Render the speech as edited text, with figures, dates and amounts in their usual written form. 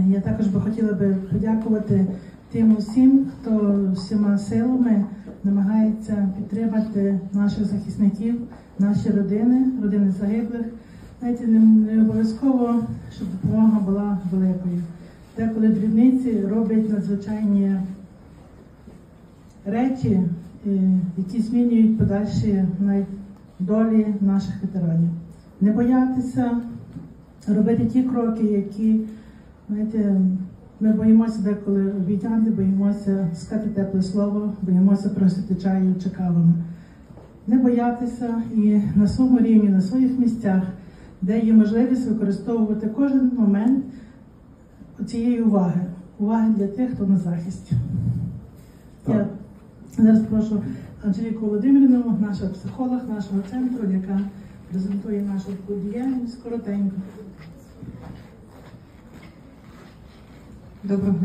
Я також би хотіла подякувати тим усім, хто всіма силами намагається підтримати наших захисників, наші родини загиблих. Знаєте, не обов'язково, щоб допомога була великою. Деколи дрібниці роблять надзвичайні речі, які змінюють подальші долі наших ветеранів. Не боятися робити ті кроки, які, знаєте, ми боїмося деколи обійняти, боїмося сказати тепле слово, боїмося просити чаю чи каву. Не боятися і на своєму рівні, на своїх місцях, де є можливість використовувати кожен момент цієї уваги для тих, хто на захисті. Я зараз прошу Анжеліку Володимирівну, наша психолог нашого центру, яка презентує нашу діяльність коротенько. Доброго